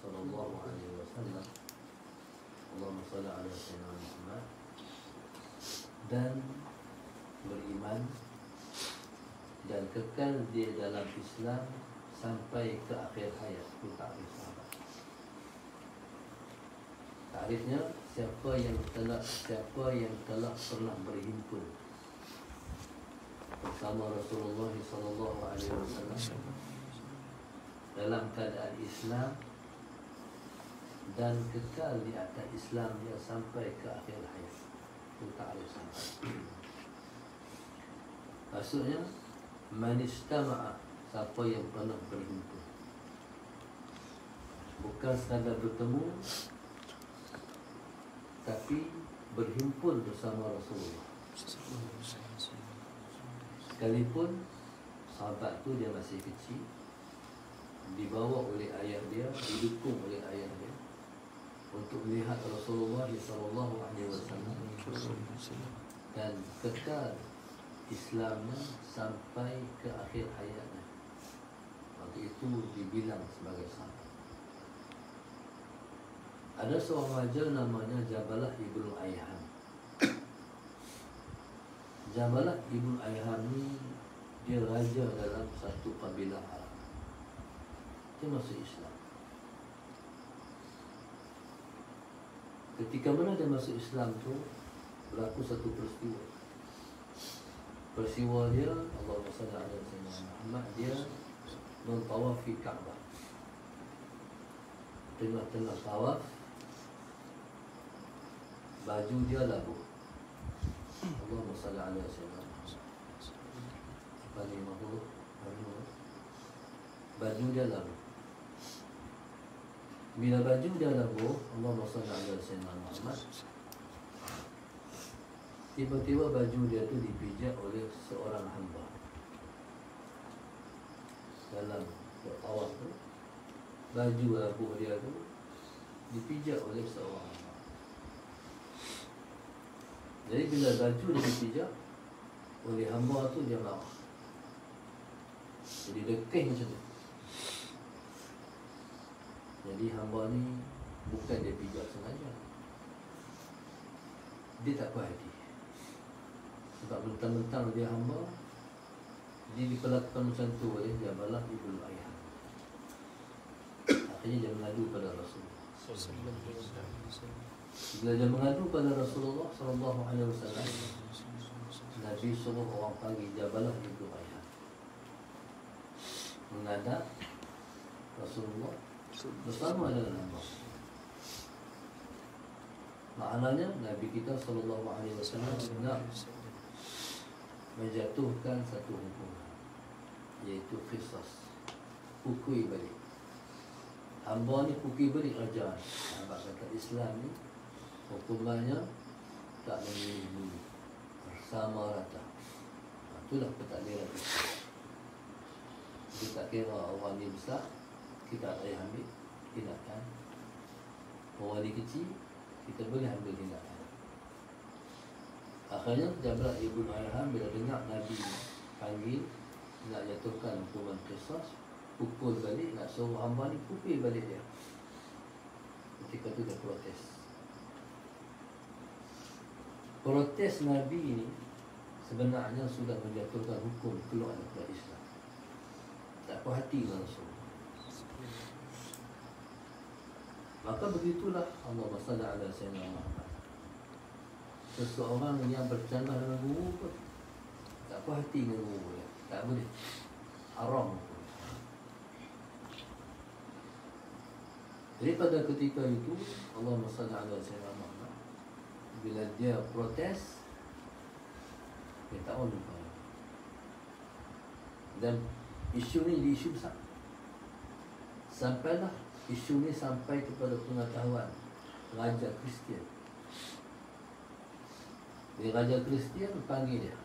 sallallahu alaihi wasallam, Allahumma shalli ala sayyidina Muhammad, dan beriman dan kekal dia dalam Islam sampai ke akhir hayat. Itu takrif sahabat. Takrifnya siapa yang telah pernah berhimpun bersama Rasulullah sallallahu alaihi wasallam dalam keadaan Islam dan kekal di atas Islamnya sampai ke akhir hayat. Itu takrif sahabat. Maksudnya man istama'a, siapa yang pernah berhimpun, bukan sekadar bertemu tapi berhimpun bersama Rasulullah. Sekalipun sahabat tu dia masih kecil, dibawa oleh ayah dia, didukung oleh ayah dia untuk melihat Rasulullah sallallahu alaihi wasallam dan kekal Islamnya sampai ke akhir hayatnya. Waktu itu dibilang sebagai sahabat. Ada seorang raja namanya Jabalah Ibnu Ayham. Jabalah Ibnu Ayham ni dia raja dalam satu kabilah Arab. Dia masuk Islam. Ketika mana dia masuk Islam tu, berlaku satu peristiwa. Peristiwa dia, Allahumma salli ala sayyidina Muhammad, dia mentawafi Kaabah. Tengah-tengah tawaf, baju dia labuh. Allahumma salli ala sayyidina Muhammad. Baju dia labuh. Bila baju dia labuh, Allahumma salli ala sayyidina Muhammad, tiba-tiba baju dia tu dipijak oleh seorang hamba. Dalam tawaf tu, baju labuh dia tu dipijak oleh seorang hamba. Jadi bila baju dia dipijak oleh hamba tu, dia marah. Jadi dekih macam tu. Jadi hamba ni bukan dia pijak sengaja, dia tak puas hati. Sebab mentang-mentang dia hamba, dia diperlakukan macam tu oleh Jabalah Ibnu Ayham. Akhirnya dia mengadu pada Rasulullah. Bila dia mengadu pada Rasulullah sallallahu alaihi wasallam, Nabi suruh orang panggil Jabalah Ibnu Ayham menghadap Rasulullah bersama dengan hamba. Maknanya Nabi kita sallallahu alaihi wasallam nak menjatuhkan satu hukuman, iaitu qisas, pukul balik. Hamba ni pukul balik raja. Sebab kata Islam ni hukumannya tak memilih bersama rata. Itulah pentakdiran Islam. Kita tak kira orang ni besar, kita tak payah ambil tindakan. Orang ni kecil, kita boleh ambil tindakan. Akhirnya Jabalah Ibnu Ayham bila dengar Nabi panggil nak jatuhkan hukuman qisas, pukul balik, nak suruh hamba ni pukul balik dia. Ketika tu dia protes. Protes Nabi ni sebenarnya sudah menjatuhkan hukum keluar daripada Islam. Tak puas hati langsung. Maka begitulah Allahumma shalli ala sayyidina Muhammad. Seseorang yang bercanda dengan guru pun tak puas hati dengan guru dia. Tak boleh. Haram. Jadi pada ketika itu Allahumma shalli ala sayyidina Muhammad, bila dia protes, dia tak mahu lupa. Dan isu ni isu besar. Sampailah isu ni sampai kepada pengetahuan Raja Kristian. Dia Raja Kristian panggil dia.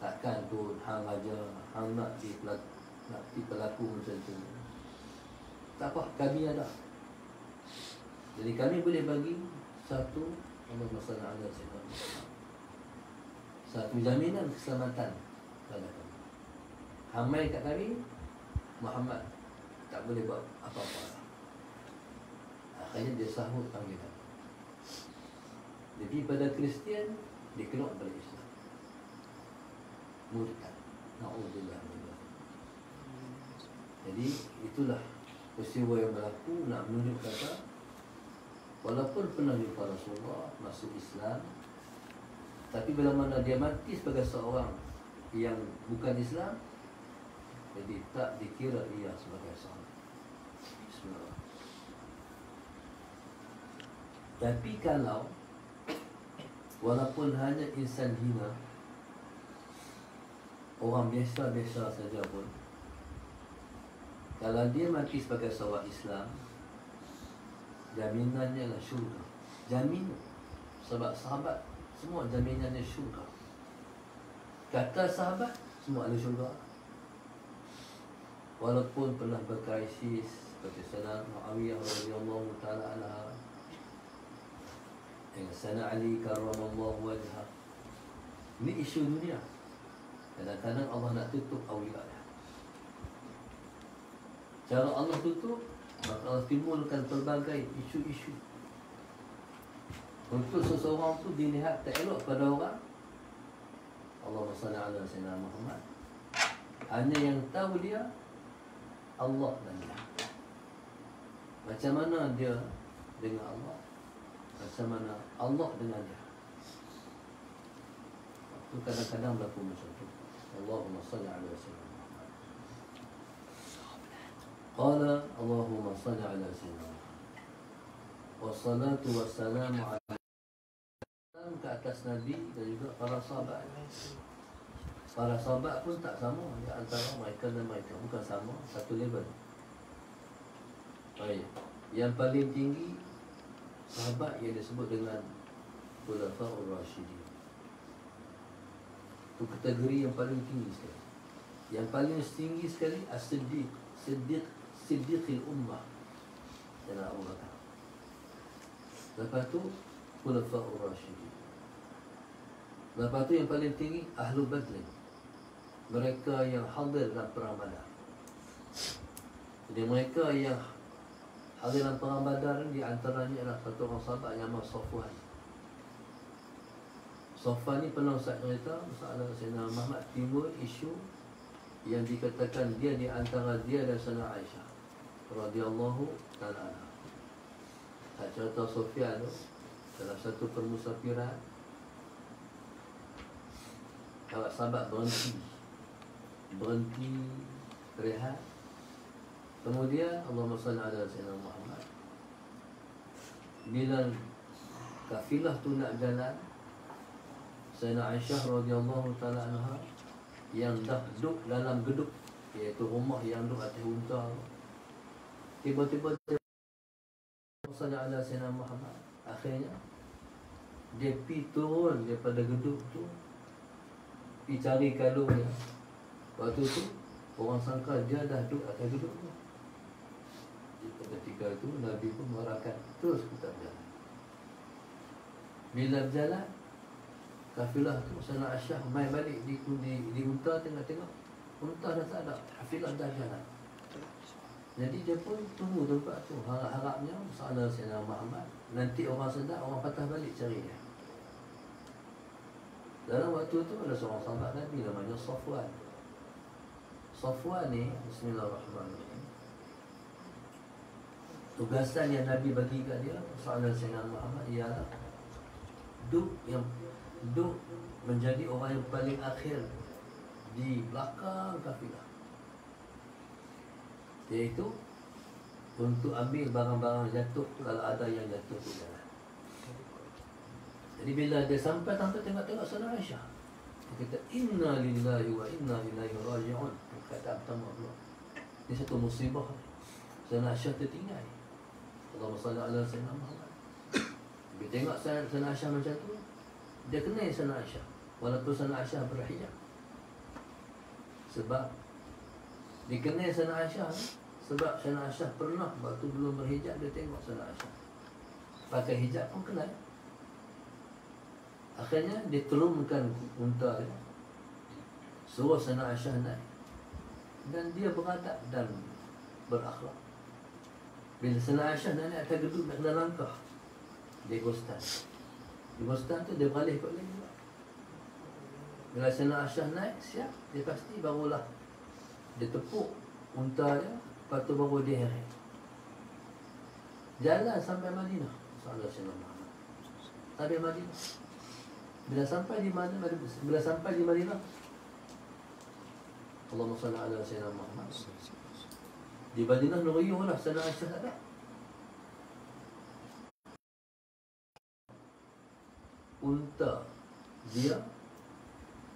Takkan pun hang raja, hang nak pelaku macam tu. Tak apa, kami ada. Jadi kami boleh bagi satu masalah ada satu jaminan keselamatan pada kami. Hang mai kat kami, Muhammad tak boleh buat apa-apa. Akhirnya dia sahut panggilan. Jadi pada Kristian, dia keluar dari Islam, murtad. Na'udzubillah. Jadi itulah peristiwa yang berlaku nak menunjuk kata walaupun pernah jumpa Rasulullah masuk Islam, tapi bila mana dia mati sebagai seorang yang bukan Islam, jadi tak dikira ia sebagai sahabat. Bismillah. Tapi kalau walaupun hanya insan hina, orang biasa-biasa saja pun, kalau dia mati sebagai seorang Islam, jaminannya lah syurga. Jamin. Sebab sahabat semua jaminannya syurga. Kata sahabat semua ahli syurga. Walaupun pernah berkrisis seperti Sayyidina Muawiyah radhiyallahu taala anha dengan Sayyidina Ali karramallahu wajhah. Ini isu dunia. Kadang-kadang Allah nak tutup awliya. Cara Allah tutup, maka Allah timbulkan pelbagai isu-isu. Untuk seseorang tu dilihat tak elok pada orang, Allahumma salli ala sayyidina Muhammad, hanya yang tahu dia Allah dan dia. Macam mana dia dengan Allah, macam mana Allah dengan dia. Itu kadang-kadang berlaku macam tu. Allahumma salli ala sayyidina Muhammad. Qala Allahumma salli ala sayyidina Muhammad. Wassalatu wassalamu ala ke atas Nabi dan juga para sahabat. Para sahabat pun tak sama di antara mereka dan mereka, bukan sama, satu level. Baik. Yang paling tinggi sahabat yang disebut dengan Khulafaur Rasyidin. Itu kategori yang paling tinggi sekali. Yang paling tinggi sekali As-Siddiq, Siddiqil Ummah, dan Abu Bakar. Lepas tu Khulafaur Rasyidin. Lepas tu yang paling tinggi Ahlul Badr, mereka yang hadir dalam perang Badar. Jadi mereka yang hadir dalam perang Badar di antaranya adalah satu orang sahabat yang nama Safwan. Safwan ni pernah Ustaz cerita, masalah Sayyidina Muhammad timbul isu yang dikatakan dia di antara dia dan Sayyidina Aisyah radhiyallahu ta'ala anha. Tak cerita Sufyan tu dalam satu permusafiran, kalau sahabat berhenti rehat, kemudian Allahumma salli ala sayyidina Muhammad. Bila kafilah tu nak jalan, Sayyidina Aisyah radhiyallahu ta'ala anha yang dah duduk dalam gedung, iaitu rumah yang duduk atas unta, tiba-tiba salli ala sayyidina Muhammad. Akhirnya dia pergi turun daripada gedung tu, pergi cari kalung dia. Waktu tu orang sangka dia dah duduk atas gedung tu. Ketika itu Nabi pun mengarahkan terus kita berjalan. Bila berjalan, kafilah tu Sayyidina Aisyah main balik di unta, tengok-tengok unta dah tak ada, kafilah dah jalan. Jadi dia pun tunggu tempat tu, harap-harapnya salah Sayyidina Muhammad, nanti orang sedar, orang patah balik cari dia. Dalam waktu tu ada seorang sahabat Nabi namanya Safwan. Safwan ni, bismillahirrahmanirrahim, tugasan yang Nabi bagi kat dia sahabat Sayyidina Muhammad ialah duduk menjadi orang yang paling akhir di belakang kafilah, iaitu untuk ambil barang-barang jatuh kalau ada yang jatuh di jalan. Jadi bila dia sampai tengok-tengok Sayyidina Aisyah, dia kata inna lillahi wa inna ilaihi raji'un. Kata pertama Allah, ini satu musibah. Sayyidina Aisyah tertinggal. Allahumma salli ala sayyidina Muhammad. Dia tengok Sayyidina Aisyah macam tu, dia kenal Sayyidina Aisyah walaupun Sayyidina Aisyah berhijab. Sebab dikenal Sayyidina Aisyah sebab Sayyidina Aisyah pernah waktu belum berhijab dia tengok Sayyidina Aisyah pakai hijab pun kenal. Akhirnya dia turunkan unta dia, suruh Sayyidina Aisyah naik, dan dia beradab dan berakhlak. Bila Sana Aisyah nak naik atas gedung nak kena langkah, dia gostan. Di gostan tu dia beralih kot lagi. Bila Sana Aisyah naik, siap, dia pasti barulah dia tepuk unta dia, lepas tu baru dia heret. Jalan sampai Madinah. Sallallahu alaihi wasallam. Sampai Madinah. Bila sampai di Madinah, Allahumma salli ala sayyidina Muhammad. Di Madinah nuriyuh lah, Sana Aisyah tak ada. Unta dia,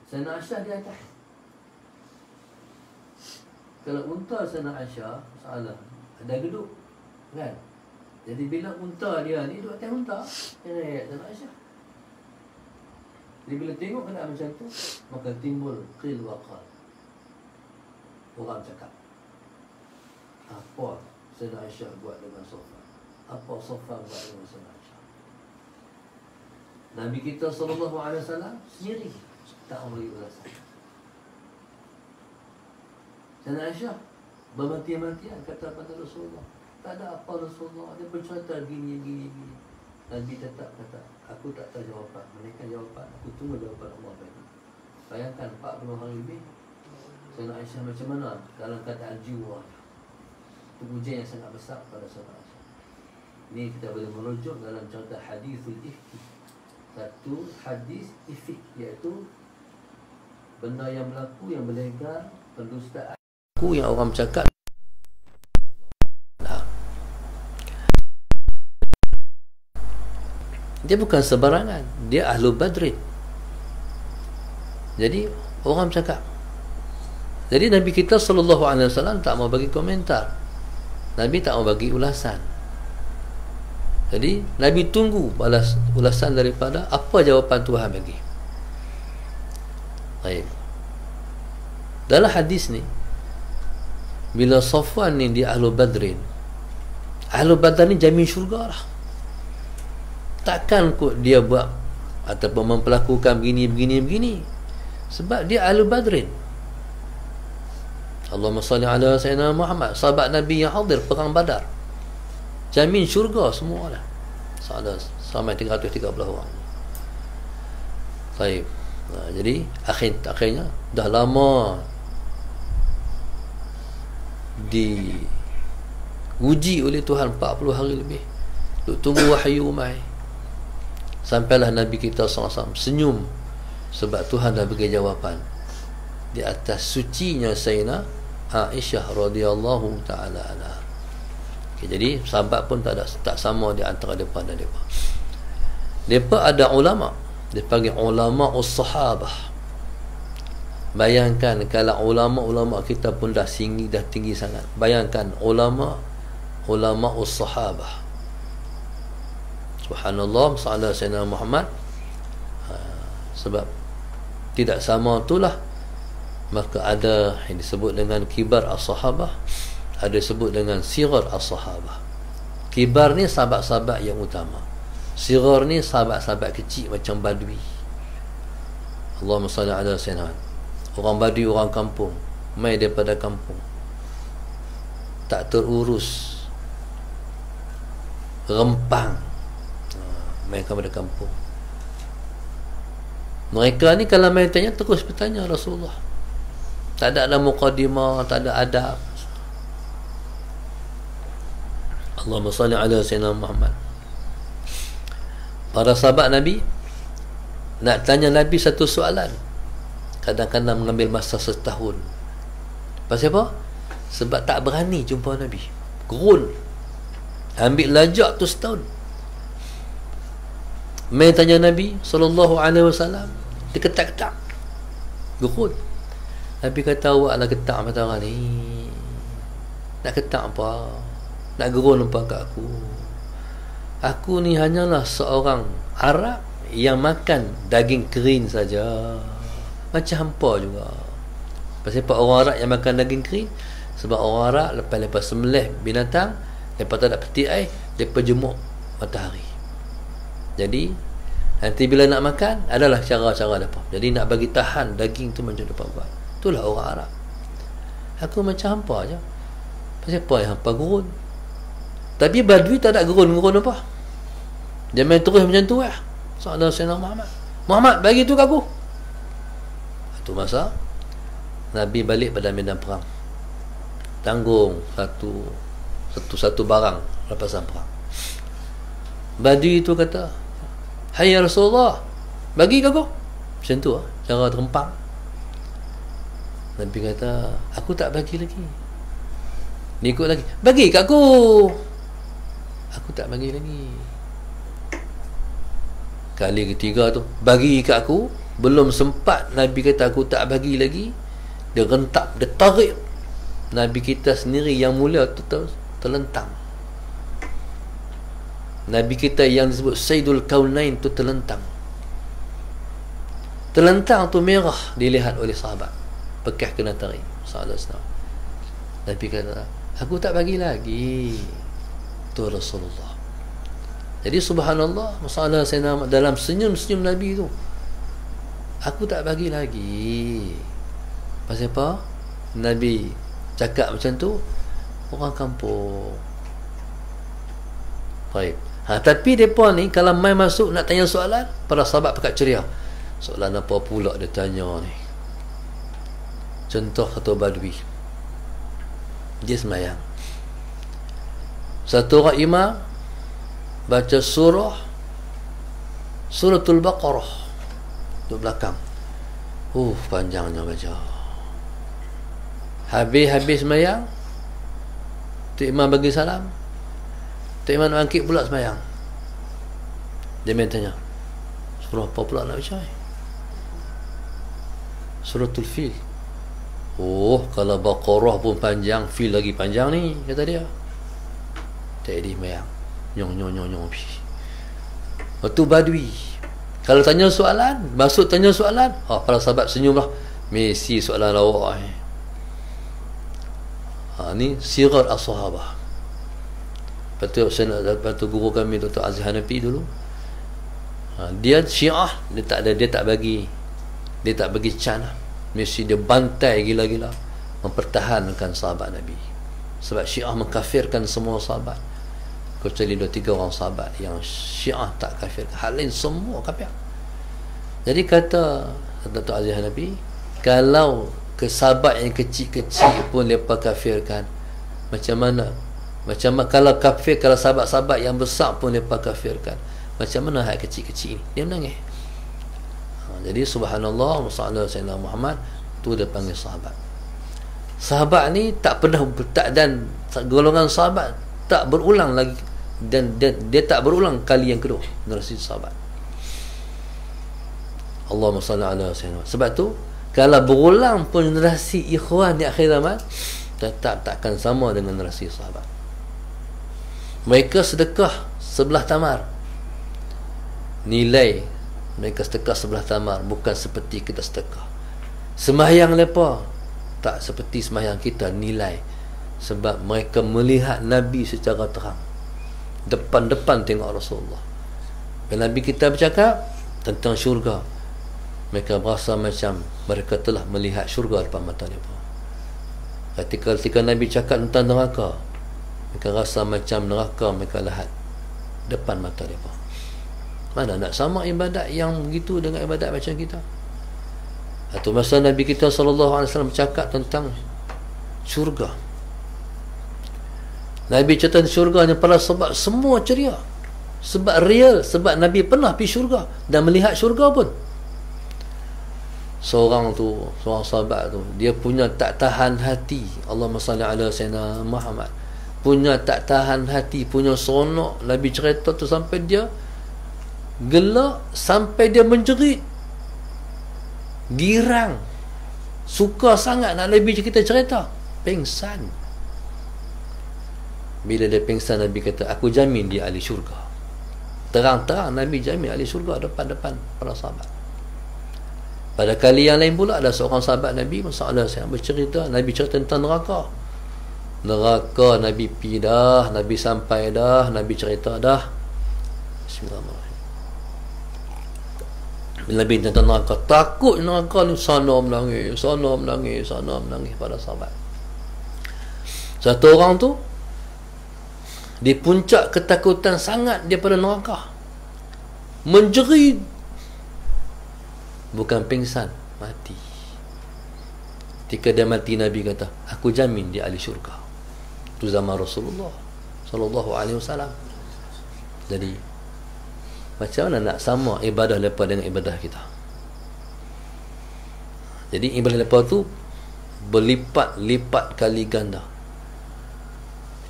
Sana Aisyah di atas. Kalau unta Sana Aisyah, salah, ada gedung kan? Jadi bila unta dia ni duduk atas unta, Sana Aisyah. Jadi bila tengok keadaan macam tu, maka timbul qil wa qal. Orang cakap, apa Sana Aisyah buat dengan Safwan? Apa Safwan buat dengan Sana Aisyah? Nabi kita SAW sendiri tak memberi ulasan. Sana Aisyah bermati-matian kata pada Rasulullah, tak ada apa Rasulullah, dia bercerita gini. Nabi tetap kata, aku tak tahu jawapan. Mereka jawapan, aku tunggu jawapan Allah tadi. Bayangkan 40 hari lebih, Sana Aisyah macam mana dalam keadaan jiwa. Itu ujian yang sangat besar pada Sana Aisyah. Ini kita boleh merujuk dalam cerita hadithul ifki. Satu hadis ifik, iaitu benda yang berlaku yang berlegar, pendustaan yang orang bercakap. Dia bukan sebarangan, dia Ahlul Badrin. Jadi orang bercakap. Jadi Nabi kita SAW tak mau bagi komentar. Nabi tak mau bagi ulasan. Jadi Nabi tunggu balas ulasan daripada apa jawapan Tuhan bagi. Baik. Dalam hadis ni, bila Safwan ni dia Ahlul Badrin, Ahlul Badr ni jamin syurga lah. Takkan kot dia buat ataupun mempelakukan begini. Sebab dia Ahlul Badrin. Allahumma salli ala sayyidina Muhammad, sahabat Nabi yang hadir perang Badar. Jamin syurga semua lah. Sampai 330 orang. Baik. Jadi akhirnya dah lama diuji oleh Tuhan 40 hari lebih. Duk tunggu wahyu mai. Sampailah Nabi kita SAW senyum sebab Tuhan dah bagi jawapan di atas sucinya Sayyidina Aisyah radhiyallahu ta'ala anha. Okay, jadi sahabat pun tak sama di antara mereka dan mereka. Mereka ada ulama, dia panggil ulama us-sahabah. Bayangkan kalau ulama kita pun dah tinggi sangat. Bayangkan ulama us-sahabah. Subhanallah, sallallahu alaihi wasallam Muhammad. Sebab tidak sama itulah, maka ada yang disebut dengan kibar as-sahabah, ada disebut dengan sigar as-sahabah. Kibar ni sahabat-sahabat yang utama, sigar ni sahabat-sahabat kecil macam badui. Allahumma salli ala sayyidina. Orang badui, orang kampung, mai daripada kampung, tak terurus, rempang, mereka pada kampung. Mereka ni kalau main tanya, terus bertanya Rasulullah. Tak ada muqaddimah, tak ada adab. Allahumma salli ala sayyidina Muhammad. Para sahabat Nabi nak tanya Nabi satu soalan, kadang-kadang mengambil masa setahun. Pasal apa? Sebab tak berani jumpa Nabi. Gerun. Ambil lajak tu setahun. Mai tanya Nabi SAW, dia ketak-ketak, gerun. Nabi kata, awak nak ketak mata orang ni, nak ketak apa, nak gerun apa kat aku? Aku ni hanyalah seorang Arab yang makan daging kering saja, macam hampa juga. Pasal apa orang Arab yang makan daging kering? Sebab orang Arab lepas sembelih binatang, lepas tak ada peti air, lepas jemuk matahari. Jadi nanti bila nak makan adalah cara-cara depa. Jadi nak bagi tahan daging tu macam depa buat. Itulah orang Arab. Aku macam hampa aja. Pasal apa yang hampa gurun? Tapi Badui tak ada gerun-gerun apa. Dia main terus macam tu lah. Soalan Sayyidina Muhammad, bagi tu ke aku. Itu masa Nabi balik pada medan perang, tanggung satu barang rampasan perang. Badui itu kata, hai ya Rasulullah, bagi ke aku. Macam tu cara terempang. Nabi kata, aku tak bagi lagi. Dia ikut lagi, bagi kat aku. Aku tak bagi lagi. Kali ketiga tu, bagi kat aku. Belum sempat Nabi kata aku tak bagi lagi, dia rentak, dia tarik. Nabi kita sendiri yang mulia tu terlentang. Nabi kita yang disebut Sayyidul Kaunain tu terlentang. Terlentang tu merah dilihat oleh sahabat, bekas kena tarik. Nabi kata, aku tak bagi lagi. Tu Rasulullah. Jadi subhanallah, masalah saya dalam senyum-senyum Nabi tu, aku tak bagi lagi. Pasal apa? Nabi cakap macam tu, orang kampung. Baik. Tapi mereka ni kalau mai masuk nak tanya soalan, para sahabat pekat ceria. Soalan apa pula dia tanya ni? Contoh Ketua Badui, dia semayang, satu orang imam baca suratul Baqarah di belakang. Panjangnya baca. Habis semayang, Tok Imam bagi salam, Tok Imam nak bangkit pula semayang. Dia main tanya, surah apa pula nak baca? Suratul Fil. Kalau Baqarah pun panjang, Fil lagi panjang ni, kata dia. Tak ada semayang, nyong. Waktu Badui, kalau tanya soalan, masuk tanya soalan, para sahabat senyumlah. Mesti soalan lawak ni. Ni sirat as-sahabah. Lepas guru kami Dr. Aziz Hanafi dulu, dia Syiah, dia tak bagi can. Mesti dia bantai gila-gila mempertahankan sahabat Nabi. Sebab Syiah mengkafirkan semua sahabat, kecuali 2-3 orang sahabat yang Syiah tak kafir. Hal lain semua kafir. Jadi kata Dr. Aziz Hanafi, kalau ke sahabat yang kecil-kecil pun mereka kafirkan, macam mana kalau kafir, kalau sahabat-sahabat yang besar pun mereka kafirkan, macam mana hal kecil-kecil ni? Dia menangis. Jadi subhanallah, masalah Sayyidina Muhammad tu dia panggil sahabat. Sahabat ni tak pernah dan golongan sahabat tak berulang lagi, dan dia tak berulang kali yang kedua generasi sahabat. Allahumma salli ala sayyidina. Sebab tu kalau berulang pun generasi ikhwan di akhir zaman, tetap takkan sama dengan generasi sahabat. Mereka sedekah sebelah tamar, nilai mereka sedekah sebelah tamar bukan seperti kita sedekah. Sembahyang mereka tak seperti sembahyang kita nilai, sebab mereka melihat Nabi secara terang, depan-depan tengok Rasulullah. Bila Nabi kita bercakap tentang syurga, mereka berasa macam mereka telah melihat syurga depan mata mereka. Ketika Nabi cakap tentang neraka, mereka rasa macam neraka mereka lihat depan mata mereka. Mana nak sama ibadat yang begitu dengan ibadat macam kita? Atau masa Nabi kita SAW bercakap tentang syurga, Nabi cerita syurga hanya pada sebab semua ceria, sebab real, sebab Nabi pernah pergi syurga dan melihat syurga pun. Seorang sahabat tu, dia punya tak tahan hati, Allahumma salli ala sayyidina Muhammad, punya tak tahan hati, punya seronok Nabi cerita tu sampai dia gelak, sampai dia menjerit, girang, suka sangat nak Nabi kita cerita, pengsan. Bila dia pengsan, Nabi kata, aku jamin dia ahli syurga. Terang-terang Nabi jamin ahli syurga depan-depan para sahabat. Pada kali yang lain pula, ada seorang sahabat Nabi masalah saya bercerita, Nabi cerita tentang neraka. Nabi pergi dah, Nabi sampai dah, Nabi cerita dah. Bismillahirrahmanirrahim. Bila Nabi tentang neraka, takut neraka ni, sana menangis pada sahabat. Satu orang tu di puncak ketakutan sangat daripada neraka, menjerit, bukan pingsan, mati. Ketika dia mati, Nabi kata, aku jamin dia ahli syurga. Itu zaman Rasulullah sallallahu alaihi wasallam. Jadi macam mana nak sama ibadah mereka dengan ibadah kita? Jadi ibadah mereka tu berlipat-lipat kali ganda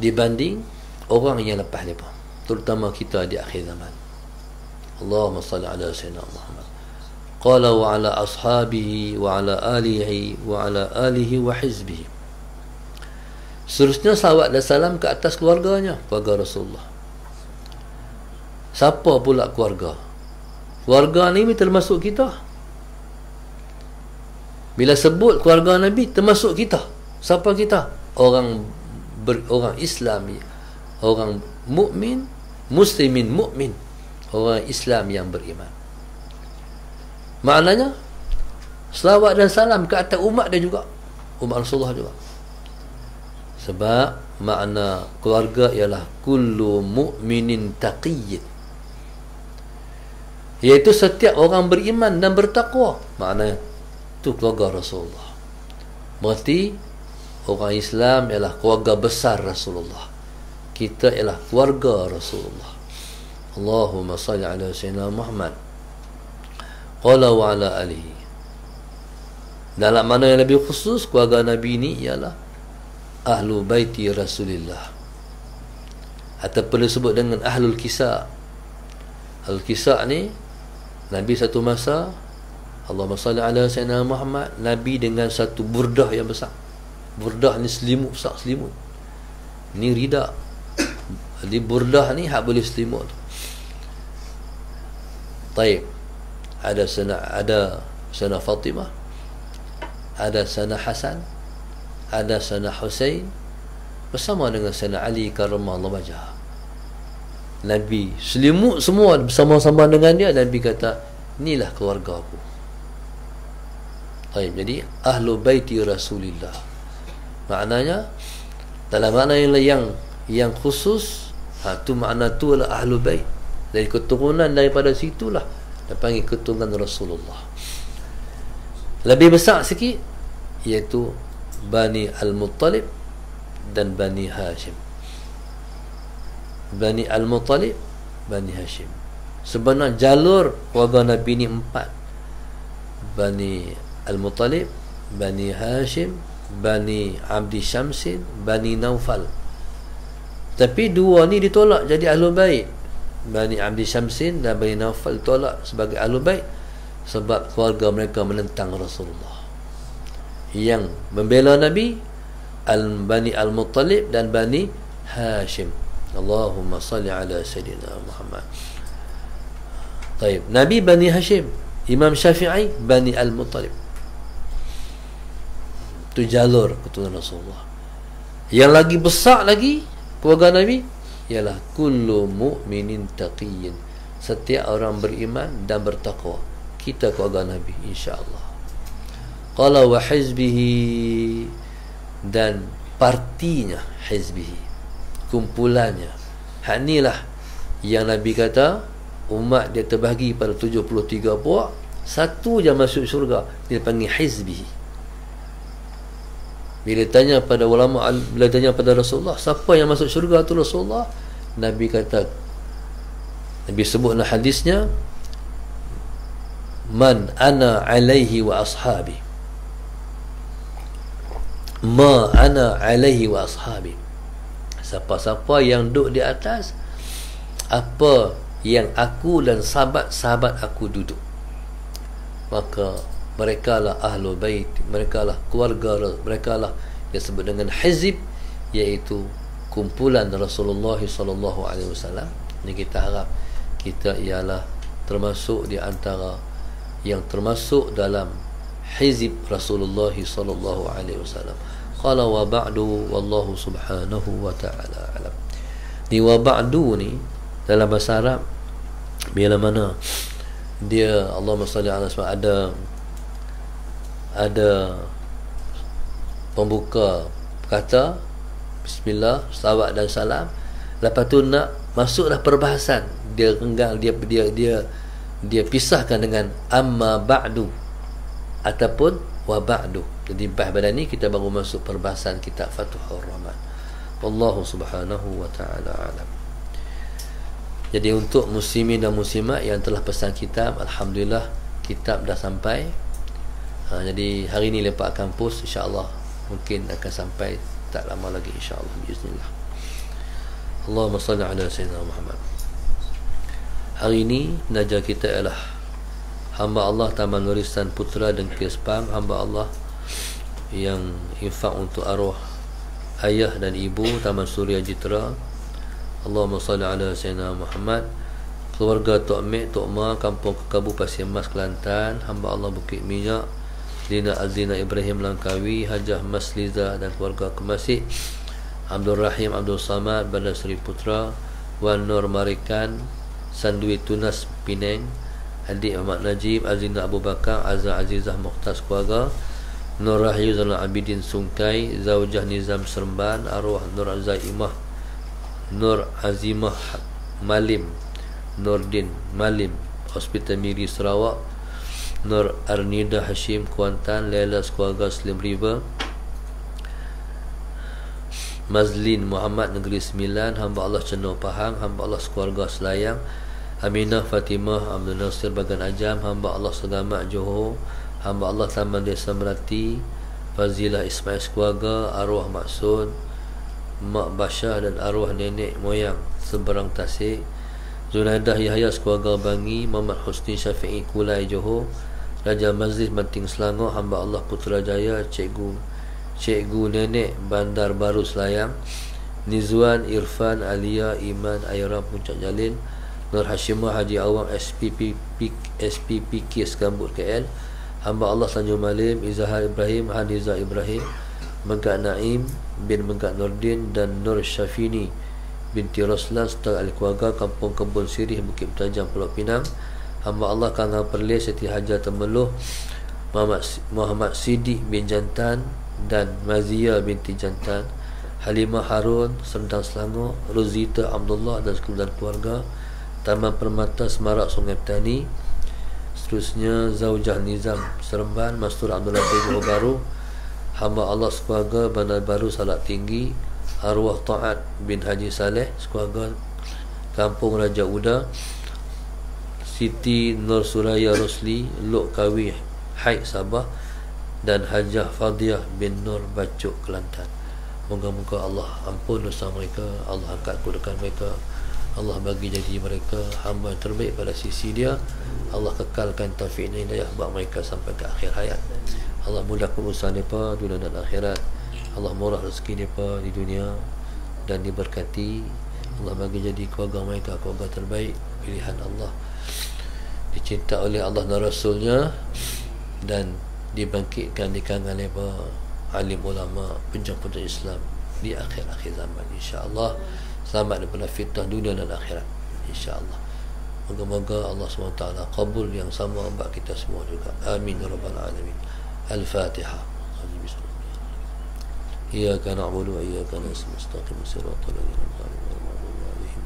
dibanding orang yang lepas mereka, terutama kita di akhir zaman. Allahumma salli ala sayyidina Muhammad. Qala wa ala ashabihi wa ala alihi wa ala alihi wa hizbihi. Seterusnya salawat dan salam ke atas keluarganya, keluarga Rasulullah. Siapa pula keluarga? Keluarga ni termasuk kita. Bila sebut keluarga Nabi, termasuk kita. Siapa kita? Orang Islami, orang mukmin, muslimin mukmin, orang Islam yang beriman. Maknanya selawat dan salam ke atas umat dia juga, umat Rasulullah juga. Sebab makna keluarga ialah kullu mu'minin taqiyyin, iaitu setiap orang beriman dan bertakwa. Maknanya itu keluarga Rasulullah. Berarti orang Islam ialah keluarga besar Rasulullah. Kita ialah keluarga Rasulullah. Allahumma salli ala sayyidina Muhammad. Qala wa ala alihi. Dalam mana yang lebih khusus, keluarga Nabi ini ialah ahlu baiti Rasulillah, ataupun disebut dengan ahlul kisah. Ahlul kisah ni, Nabi satu masa, Allahumma salli ala sayyidina Muhammad, Nabi dengan satu burdah yang besar. Burdah ni selimut besar, selimut ni rida. Jadi burdah ni hak boleh selimut tu. Taib. Ada sana Fatimah, ada sana Hasan, ada sana Husain, bersama dengan sana Ali karramallahu wajhah. Nabi selimut semua bersama-sama dengan dia. Nabi kata, inilah keluarga aku. Baik, jadi ahlu baiti Rasulillah, maknanya dalam makna yang khusus, tu makna tu adalah ahlu bait. Dari keturunan daripada situlah dia panggil keturunan Rasulullah. Lebih besar sikit, iaitu Bani Al-Muttalib dan Bani Hashim. Bani Al-Muttalib, Bani Hashim. Sebenarnya jalur keluarga Nabi ni 4. Bani Al-Muttalib, Bani Hashim, Bani Abdi Syamsin, Bani Naufal. Tapi dua ni ditolak jadi Ahlul Bait. Bani Abdi Syamsin dan Bani Naufal ditolak sebagai Ahlul Bait sebab keluarga mereka menentang Rasulullah. Yang membela Nabi Bani Al-Muttalib dan Bani Hashim. Allahumma salli ala sayyidina Muhammad. Taib. Nabi Bani Hashim, Imam Syafi'i Bani Al-Muttalib. Itu jalur keturunan Rasulullah. Yang lagi besar lagi keluarga Nabi ialah kullu mu'minin taqiyyin, setiap orang beriman dan bertakwa. Kita keluarga Nabi, insya-Allah. Qala wa hizbihi, dan partinya, hizbihi, kumpulannya. Hak inilah yang Nabi kata umat dia terbahagi pada 73 puak, satu je masuk syurga, dia panggil hizbihi. Bila tanya pada ulama, bila tanya pada Rasulullah, siapa yang masuk syurga tu Rasulullah? Nabi kata, Nabi sebut dalam hadisnya, man ana alaihi wa ashabi, ma ana alaihi wa ashabi. Siapa-siapa yang duduk di atas apa yang aku dan sahabat-sahabat aku duduk, maka mereka lah ahlu bait, mereka lah keluarga, mereka lah yang disebut dengan hizib, iaitu kumpulan Rasulullah sallallahu alaihi wasallam. Ini kita harap kita ialah termasuk di antara yang termasuk dalam hizib Rasulullah sallallahu alaihi wasallam. Qala wa ba'du wallahu subhanahu wa ta'ala alam. Ni wa ba'du ni dalam bahasa Arab, bila mana dia Allahumma salli ala ada pembuka kata bismillah, salawat dan salam, Lepas tu nak masuklah perbahasan, dia renggang, dia pisahkan dengan amma ba'du ataupun wa ba'du. Jadi bahas pada ni kita baru masuk perbahasan kitab Fathur Rahman. Wallahu subhanahu wa ta'ala alam. Jadi untuk muslimin dan muslimat yang telah pesan kitab, alhamdulillah kitab dah sampai. Jadi hari ni lepas kampus, insya-Allah mungkin akan sampai tak lama lagi, insya-Allah bismillah. Allahumma salli ala sayyidina Muhammad. Hari ini penaja kita ialah hamba Allah Taman Warisan Putra dan Kispang, hamba Allah yang infak untuk arwah ayah dan ibu Taman Suria Jitra. Allahumma salli ala sayyidina Muhammad. Keluarga Tok Mek, Tok Ma, Kampung Kekabu, Pasir Mas, Kelantan, hamba Allah Bukit Minyak, Lina Azina Ibrahim Langkawi, Hajah Mas Liza dan keluarga Kemasik, Abdul Rahim Abdul Samad, Bandar Seri Putra, Wan Nur Marikan, Sandui Tunas Penang, adik Ahmad Najib, Azina Abu Bakar, Azza Azizah Mukhtas keluarga, Nur Rahyu Zainal Abidin Sungkai, Zaujah Nizam Seremban, arwah Nur Zaimah, Nur Azimah Malim, Nurdin Malim, Hospital Miri Sarawak, Nur Arnida Hashim Kuantan, Laila keluarga Slim River, Mazlin Muhammad Negeri Sembilan, hamba Allah Cenor Pahang, hamba Allah keluarga Selayang, Aminah Fatimah Abdul Nasir Bagan Ajam, hamba Allah Segamak Johor, hamba Allah Taman Desa Merati, Fazilah Ismail keluarga, arwah Maksud Mak Basyah dan arwah nenek moyang Seberang Tasik, Zunaidah Yahya keluarga Bangi, Muhammad Husni Syafi'i Kulai Johor, Raja Mazlis Banting Selangor, hamba Allah Putrajaya, Cikgu Nenek Bandar Baru Selayang, Nizwan Irfan Alia Iman Airam Puncak Jalil, Nur Hashimah Haji Awang SPPK Sekambut KL, hamba Allah Tanjung Malim, Izahar Ibrahim, Haniza Ibrahim, Megat Naim bin Megat Nordin dan Nur Syafini binti Roslan serta ahli keluarga Kampung Kebun Sirih Bukit Bertajam Pulau Pinang, hamba Allah Kangang Perlis Siti Hajar Temeloh, Muhammad Siddiq bin Jantan dan Mazia binti Jantan, Halimah Harun Serdang Selangor, Rozita Abdullah dan sekalian keluarga Taman Permata Semarak Sungai Petani. Seterusnya Zaujah Nizam Seremban, Mastur Abdul Latif Johor Baru, hamba Allah sekeluarga Bandar Baru Salak Tinggi, arwah Ta'at bin Haji Saleh sekeluarga Kampung Raja Uda, Siti Nur Suraya Rosli Lok Kawi Haid Sabah dan Hajah Fadiyah bin Nur Bacuk Kelantan. Moga-moga Allah ampun dosa mereka, Allah angkat kedudukan mereka, Allah bagi jadi mereka hamba yang terbaik pada sisi Dia, Allah kekalkan taufik dan hidayah buat mereka sampai ke akhir hayat. Allah mudahkan usaha mereka dunia dan akhirat, Allah murah rezeki mereka di dunia dan diberkati. Allah bagi jadi keluarga mereka keluarga terbaik pilihan Allah, dicinta oleh Allah dan Rasulnya, dan dibangkitkan di kalangan alim ulama penjemput Islam di akhir-akhir zaman, insya-Allah. Selamat daripada fitnah dunia dan akhirat, insya-Allah. Moga-moga Allah SWT kabul yang sama buat kita semua juga. Amin ya rabbal alamin. Al-Fatihah. Iyyaka na'budu wa iyyaka nasta'in. Istaqim siratal ladzina an'amta 'alaihim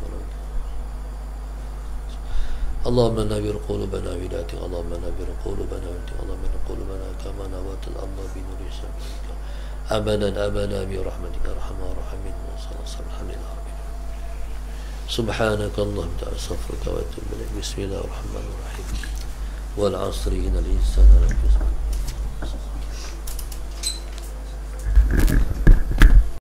اللهم نبر قلوبنا بذاتك، اللهم نبر قلوبنا بذاتك، اللهم نبر قلوبنا كما نورت الأرض بنور شمسك أبدا برحمتك أرحم الراحمين. وصلى الله عليه وسلم. سبحانك اللهم تعالى أستغفرك وأتوب إليك. بسم الله الرحمن الرحيم. والعصر إن الإنسان لفي خسر